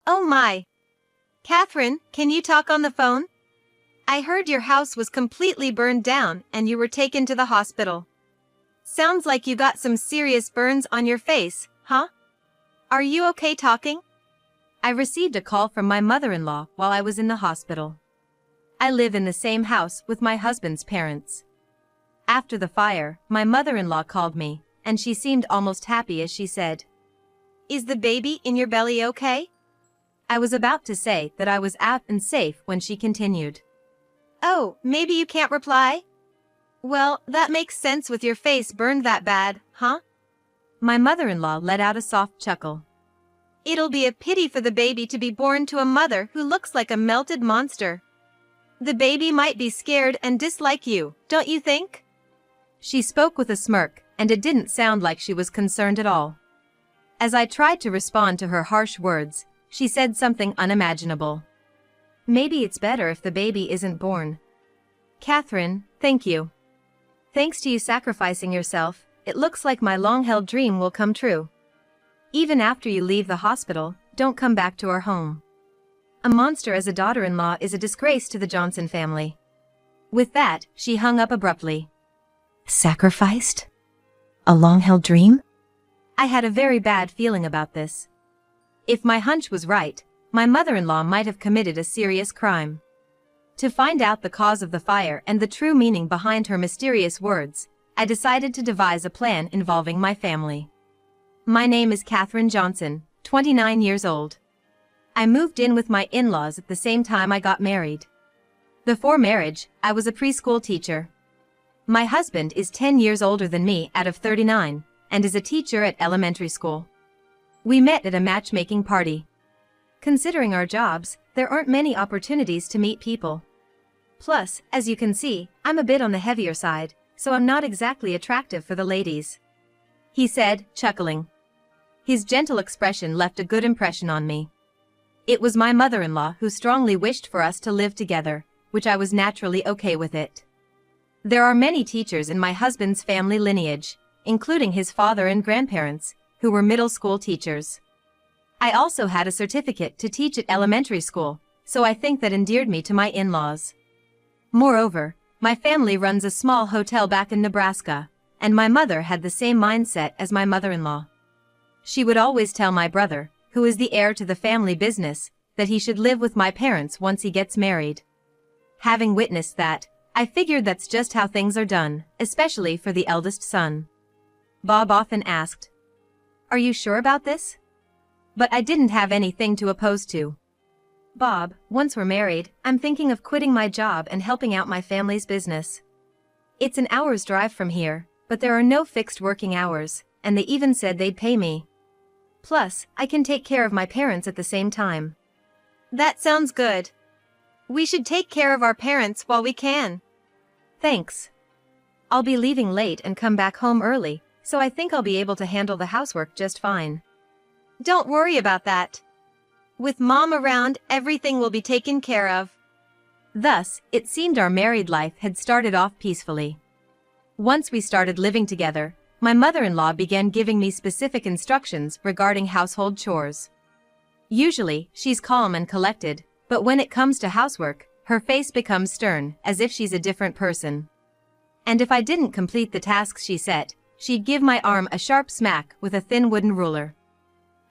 Oh my. Catherine, can you talk on the phone? I heard your house was completely burned down and you were taken to the hospital. Sounds like you got some serious burns on your face, huh? Are you okay talking? I received a call from my mother-in-law while I was in the hospital. I live in the same house with my husband's parents. After the fire, my mother-in-law called me, and she seemed almost happy as she said, "Is the baby in your belly okay?" I was about to say that I was out and safe when she continued, "Oh, maybe you can't reply? Well, that makes sense with your face burned that bad, huh?" My mother-in-law let out a soft chuckle. "It'll be a pity for the baby to be born to a mother who looks like a melted monster. The baby might be scared and dislike you, don't you think?" She spoke with a smirk, and it didn't sound like she was concerned at all. As I tried to respond to her harsh words, she said something unimaginable. "Maybe it's better if the baby isn't born." "Catherine, thank you. Thanks to you sacrificing yourself, it looks like my long-held dream will come true. Even after you leave the hospital, don't come back to our home. A monster as a daughter-in-law is a disgrace to the Johnson family." With that, she hung up abruptly. Sacrificed? A long-held dream? I had a very bad feeling about this. If my hunch was right, my mother-in-law might have committed a serious crime. To find out the cause of the fire and the true meaning behind her mysterious words, I decided to devise a plan involving my family. My name is Catherine Johnson, 29 years old. I moved in with my in-laws at the same time I got married. Before marriage, I was a preschool teacher. My husband is 10 years older than me out of 39, and is a teacher at elementary school. We met at a matchmaking party. Considering our jobs, there aren't many opportunities to meet people. Plus, as you can see, I'm a bit on the heavier side, so I'm not exactly attractive for the ladies," he said, chuckling. His gentle expression left a good impression on me. It was my mother-in-law who strongly wished for us to live together, which I was naturally okay with it. There are many teachers in my husband's family lineage, including his father and grandparents, who were middle school teachers. I also had a certificate to teach at elementary school, so I think that endeared me to my in-laws. Moreover, my family runs a small hotel back in Nebraska, and my mother had the same mindset as my mother-in-law. She would always tell my brother, who is the heir to the family business, that he should live with my parents once he gets married. Having witnessed that, I figured that's just how things are done, especially for the eldest son. Bob often asked, "Are you sure about this?" But I didn't have anything to oppose to. "Bob, once we're married, I'm thinking of quitting my job and helping out my family's business. It's an hour's drive from here, but there are no fixed working hours, and they even said they'd pay me. Plus, I can take care of my parents at the same time." "That sounds good. We should take care of our parents while we can." "Thanks. I'll be leaving late and come back home early, so I think I'll be able to handle the housework just fine." "Don't worry about that. With Mom around, everything will be taken care of." Thus, it seemed our married life had started off peacefully. Once we started living together, my mother-in-law began giving me specific instructions regarding household chores. Usually, she's calm and collected, but when it comes to housework, her face becomes stern, as if she's a different person. And if I didn't complete the tasks she set, she'd give my arm a sharp smack with a thin wooden ruler.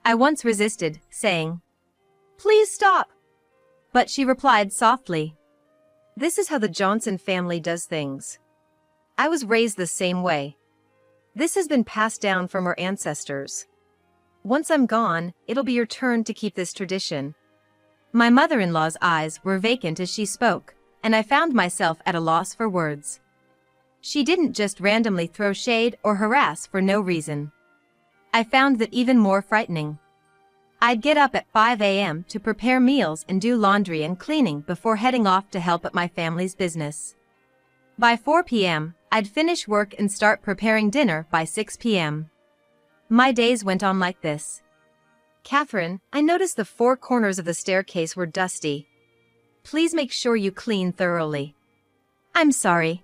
I once resisted, saying, "Please stop." But she replied softly, "This is how the Johnson family does things. I was raised the same way. This has been passed down from our ancestors. Once I'm gone, it'll be your turn to keep this tradition." My mother-in-law's eyes were vacant as she spoke, and I found myself at a loss for words. She didn't just randomly throw shade or harass for no reason. I found that even more frightening. I'd get up at 5 a.m. to prepare meals and do laundry and cleaning before heading off to help at my family's business. By 4 p.m., I'd finish work and start preparing dinner by 6 p.m. My days went on like this. "Catherine, I noticed the 4 corners of the staircase were dusty. Please make sure you clean thoroughly." "I'm sorry.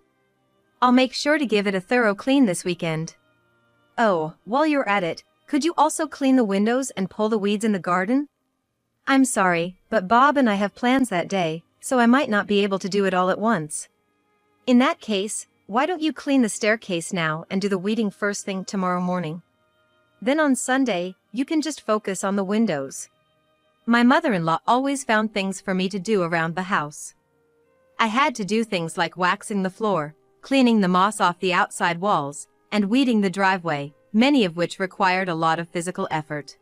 I'll make sure to give it a thorough clean this weekend." "Oh, while you're at it, could you also clean the windows and pull the weeds in the garden?" I'm sorry, but Bob and I have plans that day, so I might not be able to do it all at once. In that case, why don't you clean the staircase now and do the weeding first thing tomorrow morning? Then on Sunday, you can just focus on the windows. My mother-in-law always found things for me to do around the house. I had to do things like waxing the floor, cleaning the moss off the outside walls, and weeding the driveway, many of which required a lot of physical effort.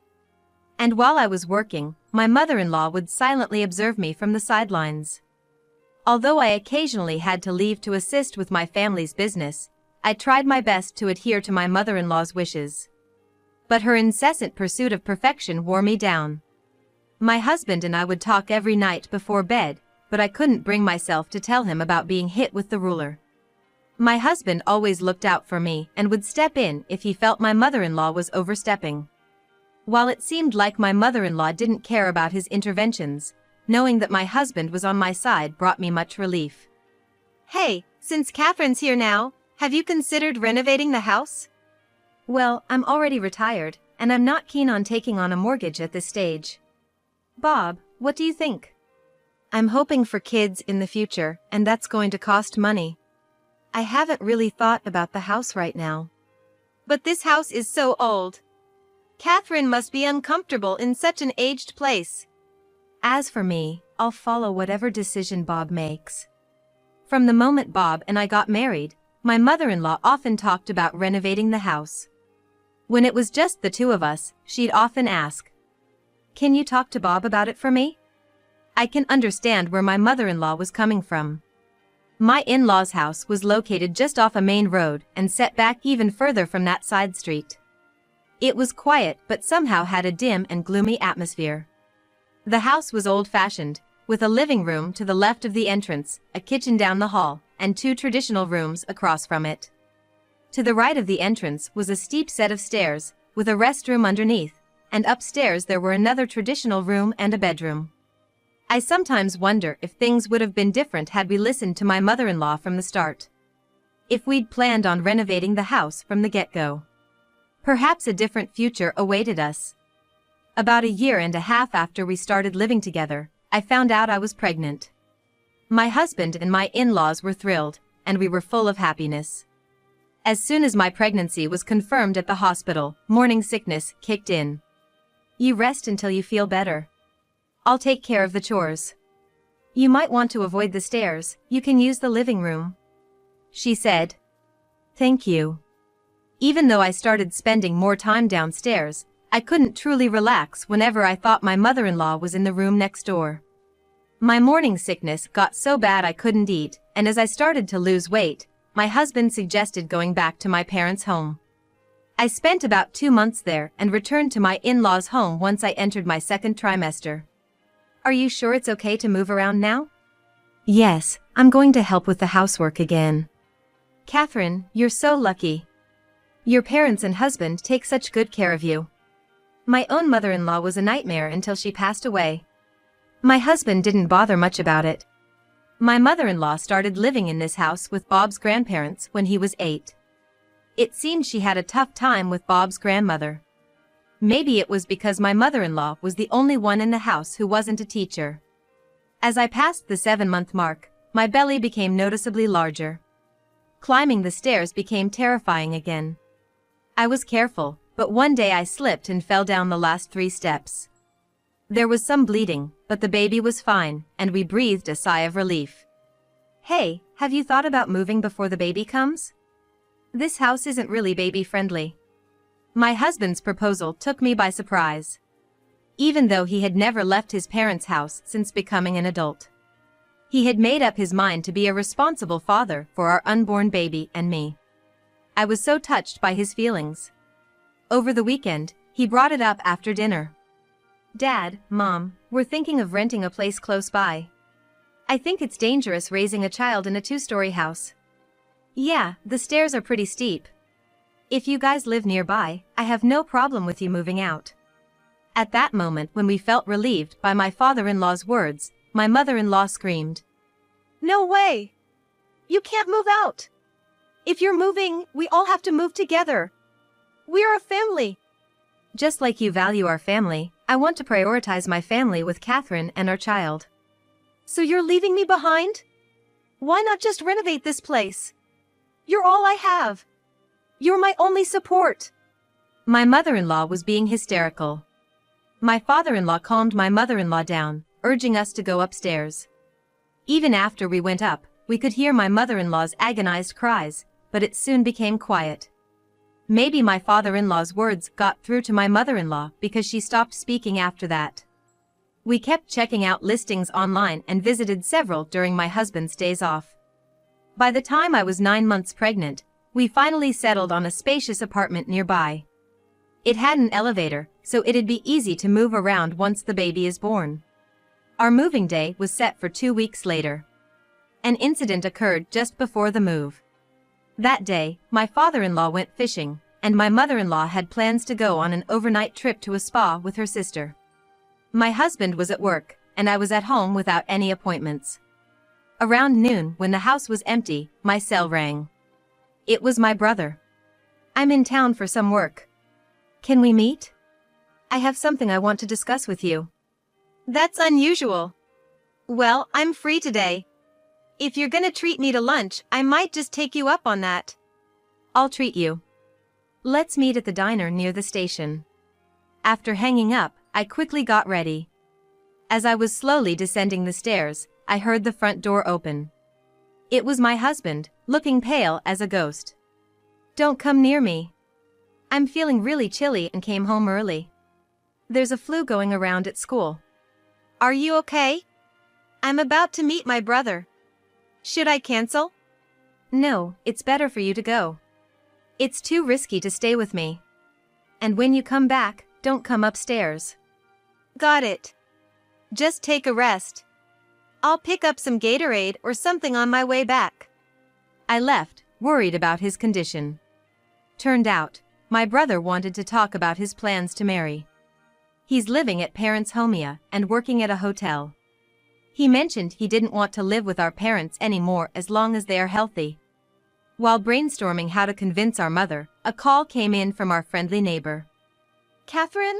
And while I was working, my mother-in-law would silently observe me from the sidelines. Although I occasionally had to leave to assist with my family's business, I tried my best to adhere to my mother-in-law's wishes. But her incessant pursuit of perfection wore me down. My husband and I would talk every night before bed, but I couldn't bring myself to tell him about being hit with the ruler. My husband always looked out for me and would step in if he felt my mother-in-law was overstepping. While it seemed like my mother-in-law didn't care about his interventions, knowing that my husband was on my side brought me much relief. Hey, since Catherine's here now, have you considered renovating the house? Well, I'm already retired, and I'm not keen on taking on a mortgage at this stage. Bob, what do you think? I'm hoping for kids in the future, and that's going to cost money. I haven't really thought about the house right now. But this house is so old. Catherine must be uncomfortable in such an aged place. As for me, I'll follow whatever decision Bob makes. From the moment Bob and I got married, my mother-in-law often talked about renovating the house. When it was just the two of us, she'd often ask, "Can you talk to Bob about it for me?" I can understand where my mother-in-law was coming from. My in-laws' house was located just off a main road and set back even further from that side street. It was quiet but somehow had a dim and gloomy atmosphere. The house was old-fashioned, with a living room to the left of the entrance, a kitchen down the hall, and two traditional rooms across from it. To the right of the entrance was a steep set of stairs, with a restroom underneath, and upstairs there were another traditional room and a bedroom. I sometimes wonder if things would have been different had we listened to my mother-in-law from the start. If we'd planned on renovating the house from the get-go. Perhaps a different future awaited us. About a year and a half after we started living together, I found out I was pregnant. My husband and my in-laws were thrilled, and we were full of happiness. As soon as my pregnancy was confirmed at the hospital, morning sickness kicked in. You rest until you feel better. I'll take care of the chores. You might want to avoid the stairs, you can use the living room, she said. Thank you. Even though I started spending more time downstairs, I couldn't truly relax whenever I thought my mother-in-law was in the room next door. My morning sickness got so bad I couldn't eat, and as I started to lose weight, my husband suggested going back to my parents' home. I spent about 2 months there and returned to my in-laws' home once I entered my second trimester. Are you sure it's okay to move around now? Yes, I'm going to help with the housework again. Catherine, you're so lucky. Your parents and husband take such good care of you. My own mother-in-law was a nightmare until she passed away. My husband didn't bother much about it. My mother-in-law started living in this house with Bob's grandparents when he was 8. It seemed she had a tough time with Bob's grandmother. Maybe it was because my mother-in-law was the only one in the house who wasn't a teacher. As I passed the 7-month mark, my belly became noticeably larger. Climbing the stairs became terrifying again. I was careful, but one day I slipped and fell down the last 3 steps. There was some bleeding, but the baby was fine, and we breathed a sigh of relief. Hey, have you thought about moving before the baby comes? This house isn't really baby-friendly. My husband's proposal took me by surprise. Even though he had never left his parents' house since becoming an adult. He had made up his mind to be a responsible father for our unborn baby and me. I was so touched by his feelings. Over the weekend, he brought it up after dinner. Dad, Mom, we're thinking of renting a place close by. I think it's dangerous raising a child in a 2-story house. Yeah, the stairs are pretty steep. If you guys live nearby, I have no problem with you moving out. At that moment when we felt relieved by my father-in-law's words, my mother-in-law screamed. No way! You can't move out! If you're moving, we all have to move together. We're a family. Just like you value our family, I want to prioritize my family with Catherine and our child. So you're leaving me behind? Why not just renovate this place? You're all I have. You're my only support. My mother-in-law was being hysterical. My father-in-law calmed my mother-in-law down, urging us to go upstairs. Even after we went up, we could hear my mother-in-law's agonized cries, but it soon became quiet. Maybe my father-in-law's words got through to my mother-in-law because she stopped speaking after that. We kept checking out listings online and visited several during my husband's days off. By the time I was 9 months pregnant, we finally settled on a spacious apartment nearby. It had an elevator, so it'd be easy to move around once the baby is born. Our moving day was set for 2 weeks later. An incident occurred just before the move. That day, my father-in-law went fishing, and my mother-in-law had plans to go on an overnight trip to a spa with her sister. My husband was at work, and I was at home without any appointments. Around noon, when the house was empty, my cell rang. It was my brother. I'm in town for some work. Can we meet? I have something I want to discuss with you. That's unusual. Well, I'm free today. If you're gonna treat me to lunch, I might just take you up on that. I'll treat you. Let's meet at the diner near the station. After hanging up, I quickly got ready. As I was slowly descending the stairs, I heard the front door open. It was my husband, looking pale as a ghost. Don't come near me. I'm feeling really chilly and came home early. There's a flu going around at school. Are you okay? I'm about to meet my brother. Should I cancel? No, it's better for you to go. It's too risky to stay with me. And when you come back, don't come upstairs. Got it. Just take a rest. I'll pick up some Gatorade or something on my way back. I left, worried about his condition. Turned out, my brother wanted to talk about his plans to marry. He's living at parents' homia and working at a hotel. He mentioned he didn't want to live with our parents anymore as long as they are healthy. While brainstorming how to convince our mother, a call came in from our friendly neighbor. Catherine?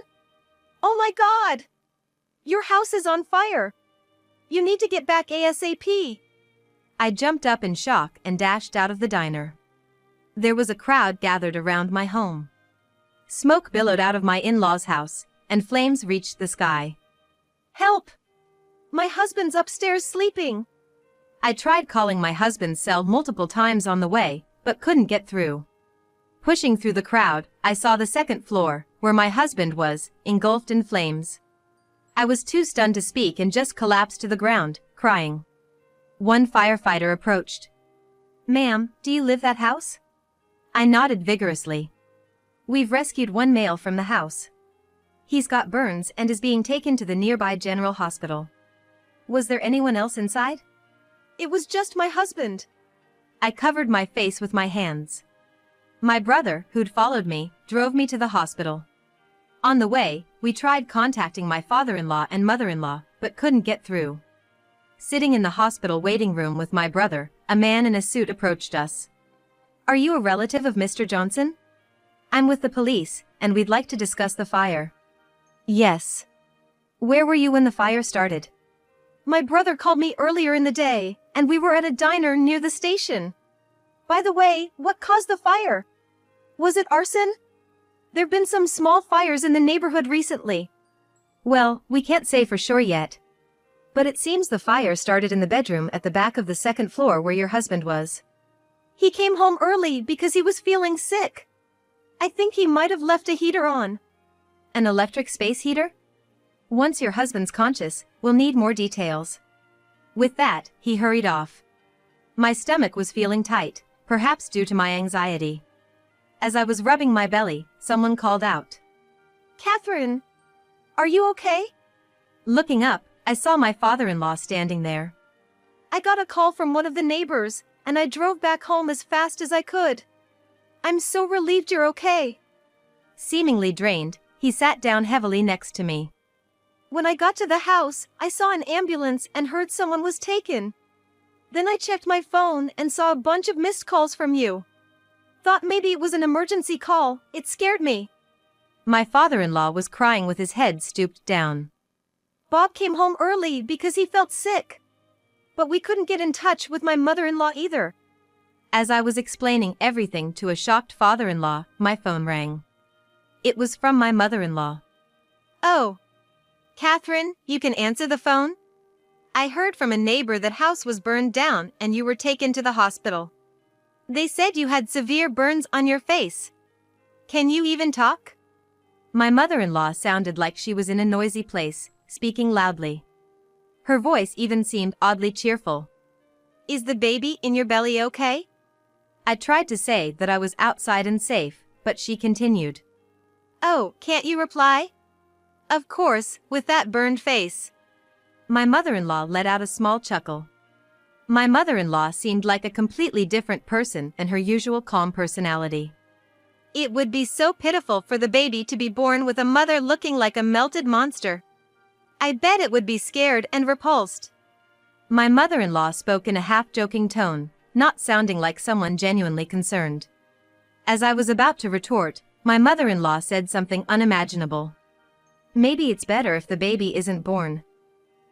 Oh my God! Your house is on fire! You need to get back ASAP! I jumped up in shock and dashed out of the diner. There was a crowd gathered around my home. Smoke billowed out of my in-laws' house, and flames reached the sky. Help! My husband's upstairs sleeping. I tried calling my husband's cell multiple times on the way, but couldn't get through. Pushing through the crowd, I saw the second floor, where my husband was, engulfed in flames. I was too stunned to speak and just collapsed to the ground, crying. One firefighter approached. Ma'am, do you live that house? I nodded vigorously. We've rescued one male from the house. He's got burns and is being taken to the nearby general hospital. Was there anyone else inside? It was just my husband. I covered my face with my hands. My brother, who'd followed me, drove me to the hospital. On the way, we tried contacting my father-in-law and mother-in-law, but couldn't get through. Sitting in the hospital waiting room with my brother, a man in a suit approached us. Are you a relative of Mr. Johnson? I'm with the police, and we'd like to discuss the fire. Yes. Where were you when the fire started? My brother called me earlier in the day, and we were at a diner near the station. By the way, what caused the fire? Was it arson? There've been some small fires in the neighborhood recently. Well, we can't say for sure yet. But it seems the fire started in the bedroom at the back of the second floor where your husband was. He came home early because he was feeling sick. I think he might have left a heater on. An electric space heater? Once your husband's conscious, we'll need more details. With that, he hurried off. My stomach was feeling tight, perhaps due to my anxiety. As I was rubbing my belly, someone called out. Catherine! Are you okay? Looking up, I saw my father-in-law standing there. I got a call from one of the neighbors, and I drove back home as fast as I could. I'm so relieved you're okay. Seemingly drained, he sat down heavily next to me. When I got to the house, I saw an ambulance and heard someone was taken. Then I checked my phone and saw a bunch of missed calls from you. Thought maybe it was an emergency call. It scared me. My father-in-law was crying with his head stooped down. Bob came home early because he felt sick. But we couldn't get in touch with my mother-in-law either. As I was explaining everything to a shocked father-in-law, my phone rang. It was from my mother-in-law. Oh. Catherine, you can answer the phone? I heard from a neighbor that house was burned down and you were taken to the hospital. They said you had severe burns on your face. Can you even talk? My mother-in-law sounded like she was in a noisy place, speaking loudly. Her voice even seemed oddly cheerful. Is the baby in your belly okay? I tried to say that I was outside and safe, but she continued. Oh, can't you reply? Of course, with that burned face. My mother-in-law let out a small chuckle. My mother-in-law seemed like a completely different person than her usual calm personality. It would be so pitiful for the baby to be born with a mother looking like a melted monster. I bet it would be scared and repulsed. My mother-in-law spoke in a half-joking tone, not sounding like someone genuinely concerned. As I was about to retort, my mother-in-law said something unimaginable. Maybe it's better if the baby isn't born.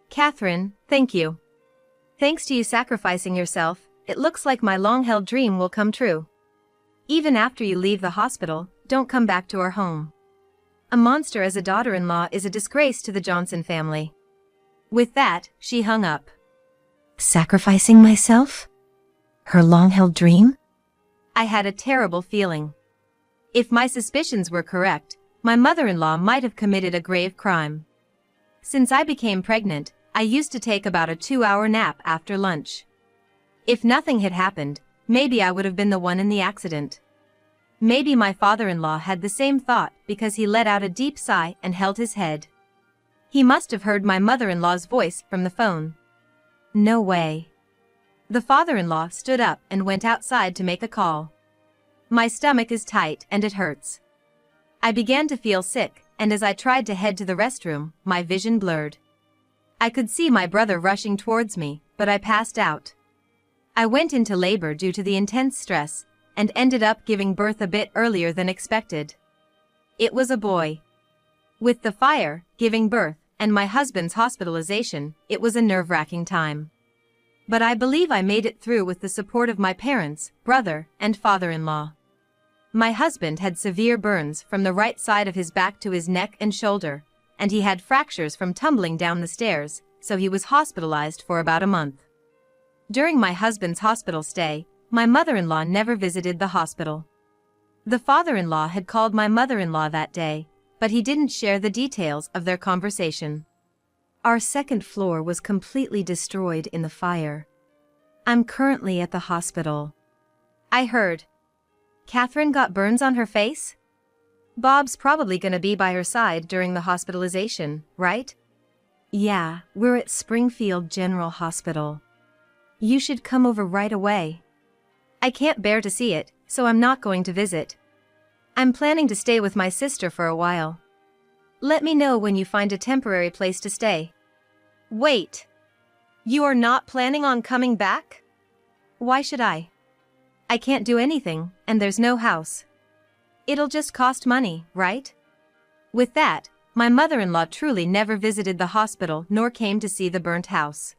Catherine, thank you. Thanks to you sacrificing yourself, it looks like my long-held dream will come true. Even after you leave the hospital, don't come back to our home. A monster as a daughter-in-law is a disgrace to the Johnson family. With that, she hung up. Sacrificing myself? Her long-held dream? I had a terrible feeling. If my suspicions were correct, my mother-in-law might have committed a grave crime. Since I became pregnant, I used to take about a 2-hour nap after lunch. If nothing had happened, maybe I would have been the one in the accident. Maybe my father-in-law had the same thought because he let out a deep sigh and held his head. He must have heard my mother-in-law's voice from the phone. No way. The father-in-law stood up and went outside to make a call. My stomach is tight and it hurts. I began to feel sick, and as I tried to head to the restroom, my vision blurred. I could see my brother rushing towards me, but I passed out. I went into labor due to the intense stress, and ended up giving birth a bit earlier than expected. It was a boy. With the fire, giving birth, and my husband's hospitalization, it was a nerve-wracking time. But I believe I made it through with the support of my parents, brother, and father-in-law. My husband had severe burns from the right side of his back to his neck and shoulder, and he had fractures from tumbling down the stairs, so he was hospitalized for about a month. During my husband's hospital stay, my mother-in-law never visited the hospital. The father-in-law had called my mother-in-law that day, but he didn't share the details of their conversation. Our second floor was completely destroyed in the fire. I'm currently at the hospital. I heard. Catherine got burns on her face? Bob's probably gonna be by her side during the hospitalization, right? Yeah, we're at Springfield General Hospital. You should come over right away. I can't bear to see it, so I'm not going to visit. I'm planning to stay with my sister for a while. Let me know when you find a temporary place to stay. Wait. You are not planning on coming back? Why should I? I can't do anything, and there's no house. It'll just cost money, right? With that, my mother-in-law truly never visited the hospital nor came to see the burnt house.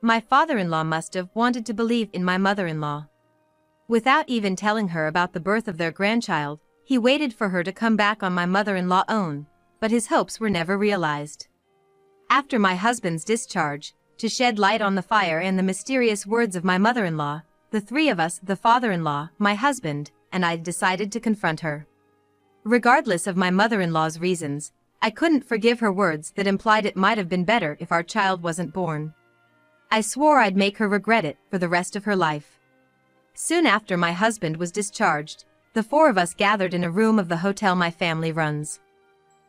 My father-in-law must have wanted to believe in my mother-in-law. Without even telling her about the birth of their grandchild, he waited for her to come back on my mother-in-law's own, but his hopes were never realized. After my husband's discharge, to shed light on the fire and the mysterious words of my mother-in-law, the three of us, the father-in-law, my husband, and I, decided to confront her. Regardless of my mother-in-law's reasons, I couldn't forgive her words that implied it might have been better if our child wasn't born. I swore I'd make her regret it for the rest of her life. Soon after my husband was discharged, the four of us gathered in a room of the hotel my family runs.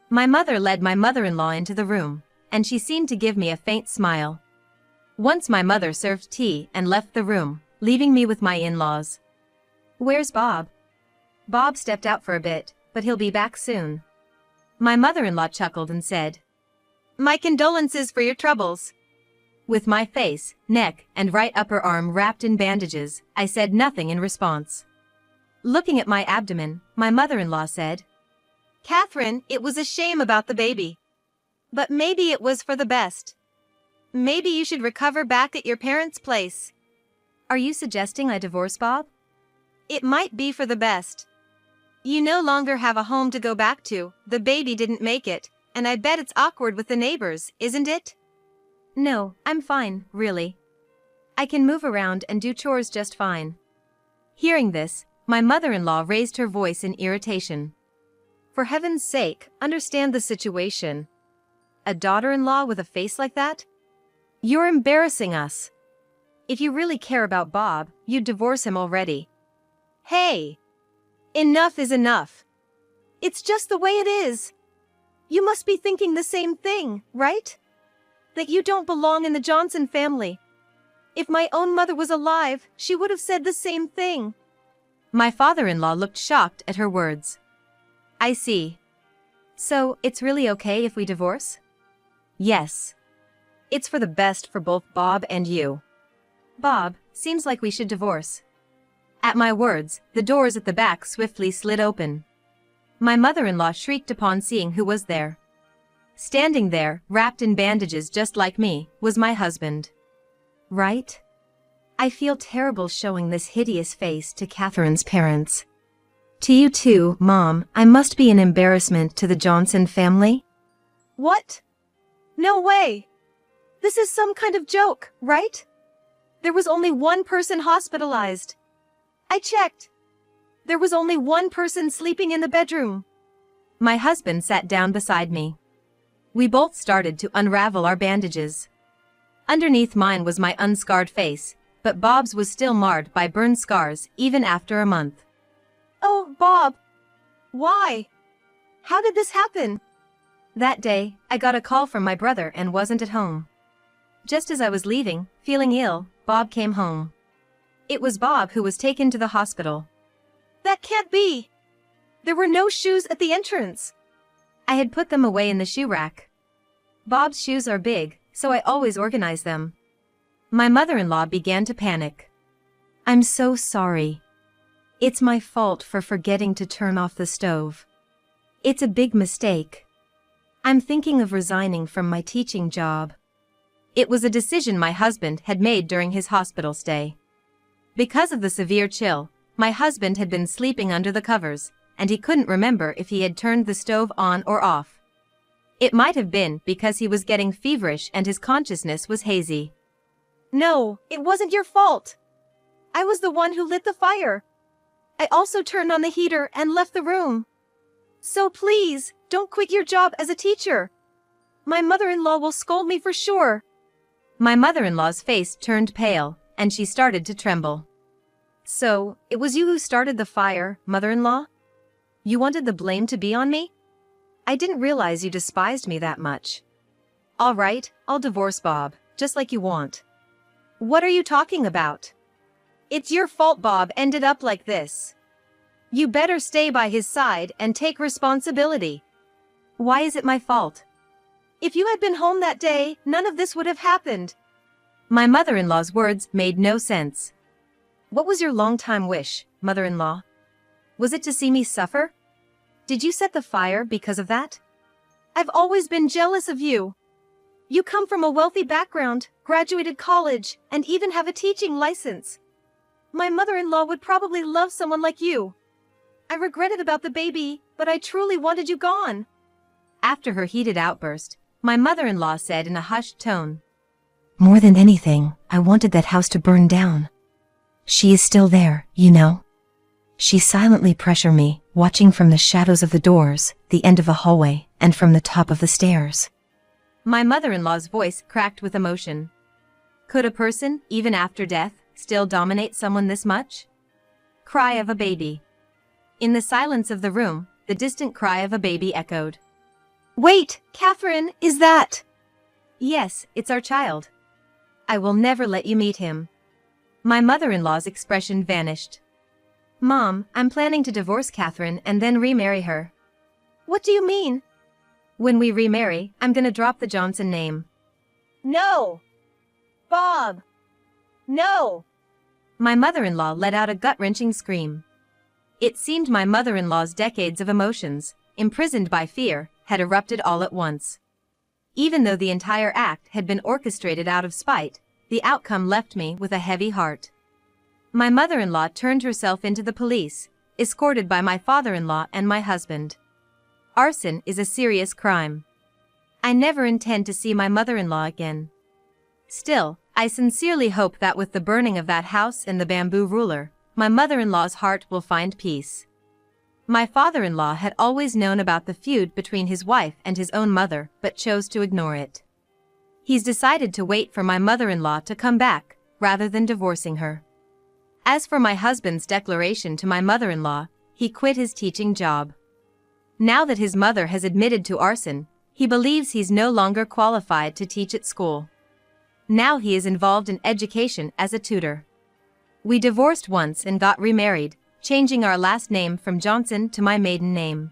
My mother led my mother-in-law into the room, and she seemed to give me a faint smile. Once my mother served tea and left the room, leaving me with my in-laws. Where's Bob? Bob stepped out for a bit, but he'll be back soon. My mother-in-law chuckled and said, My condolences for your troubles. With my face, neck, and right upper arm wrapped in bandages, I said nothing in response. Looking at my abdomen, my mother-in-law said, Catherine, it was a shame about the baby. But maybe it was for the best. Maybe you should recover back at your parents' place. Are you suggesting I divorce Bob? It might be for the best. You no longer have a home to go back to, the baby didn't make it, and I bet it's awkward with the neighbors, isn't it? No, I'm fine, really. I can move around and do chores just fine. Hearing this, my mother-in-law raised her voice in irritation. For heaven's sake, understand the situation. A daughter-in-law with a face like that? You're embarrassing us. If you really care about Bob, you'd divorce him already. Hey! Enough is enough. It's just the way it is. You must be thinking the same thing, right? That you don't belong in the Johnson family. If my own mother was alive, she would have said the same thing. My father-in-law looked shocked at her words. I see. So, it's really okay if we divorce? Yes. It's for the best for both Bob and you. Bob, seems like we should divorce. At my words, the doors at the back swiftly slid open. My mother-in-law shrieked upon seeing who was there. Standing there, wrapped in bandages just like me, was my husband. Right? I feel terrible showing this hideous face to Catherine's parents. To you too, Mom, I must be an embarrassment to the Johnson family? What? No way! This is some kind of joke, right? There was only one person hospitalized. I checked. There was only one person sleeping in the bedroom. My husband sat down beside me. We both started to unravel our bandages. Underneath mine was my unscarred face, but Bob's was still marred by burn scars even after a month. Oh, Bob! Why? How did this happen? That day, I got a call from my brother and wasn't at home. Just as I was leaving, feeling ill, Bob came home. It was Bob who was taken to the hospital. That can't be! There were no shoes at the entrance. I had put them away in the shoe rack. Bob's shoes are big, so I always organize them. My mother-in-law began to panic. I'm so sorry. It's my fault for forgetting to turn off the stove. It's a big mistake. I'm thinking of resigning from my teaching job. It was a decision my husband had made during his hospital stay. Because of the severe chill, my husband had been sleeping under the covers, and he couldn't remember if he had turned the stove on or off. It might have been because he was getting feverish and his consciousness was hazy. No, it wasn't your fault. I was the one who lit the fire. I also turned on the heater and left the room. So please, don't quit your job as a teacher. My mother-in-law will scold me for sure. My mother-in-law's face turned pale, and she started to tremble. So, it was you who started the fire, mother-in-law? You wanted the blame to be on me? I didn't realize you despised me that much. All right, I'll divorce Bob, just like you want. What are you talking about? It's your fault Bob ended up like this. You better stay by his side and take responsibility. Why is it my fault? If you had been home that day, none of this would have happened. My mother-in-law's words made no sense. What was your long-time wish, mother-in-law? Was it to see me suffer? Did you set the fire because of that? I've always been jealous of you. You come from a wealthy background, graduated college, and even have a teaching license. My mother-in-law would probably love someone like you. I regretted about the baby, but I truly wanted you gone. After her heated outburst, my mother-in-law said in a hushed tone, More than anything, I wanted that house to burn down. She is still there, you know. She silently pressured me, watching from the shadows of the doors, the end of the hallway, and from the top of the stairs. My mother-in-law's voice cracked with emotion. Could a person, even after death, still dominate someone this much? Cry of a baby. In the silence of the room, the distant cry of a baby echoed. Wait, Catherine, is that? Yes, it's our child. I will never let you meet him. My mother-in-law's expression vanished. Mom, I'm planning to divorce Catherine and then remarry her. What do you mean? When we remarry, I'm gonna drop the Johnson name. No! Bob! No! My mother-in-law let out a gut-wrenching scream. It seemed my mother-in-law's decades of emotions, imprisoned by fear, had erupted all at once. Even though the entire act had been orchestrated out of spite, the outcome left me with a heavy heart. My mother-in-law turned herself into the police, escorted by my father-in-law and my husband. Arson is a serious crime. I never intend to see my mother-in-law again. Still, I sincerely hope that with the burning of that house and the bamboo ruler, my mother-in-law's heart will find peace. My father-in-law had always known about the feud between his wife and his own mother, but chose to ignore it. He's decided to wait for my mother-in-law to come back, rather than divorcing her. As for my husband's declaration to my mother-in-law, he quit his teaching job. Now that his mother has admitted to arson, he believes he's no longer qualified to teach at school. Now he is involved in education as a tutor. We divorced once and got remarried, changing our last name from Johnson to my maiden name.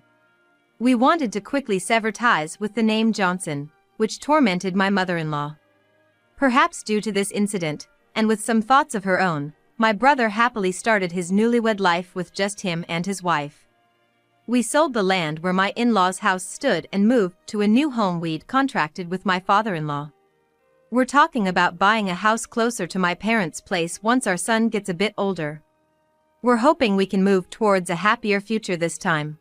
We wanted to quickly sever ties with the name Johnson, which tormented my mother-in-law. Perhaps due to this incident, and with some thoughts of her own, my brother happily started his newlywed life with just him and his wife. We sold the land where my in-laws' house stood and moved to a new home we'd contracted with my father-in-law. We're talking about buying a house closer to my parents' place once our son gets a bit older. We're hoping we can move towards a happier future this time.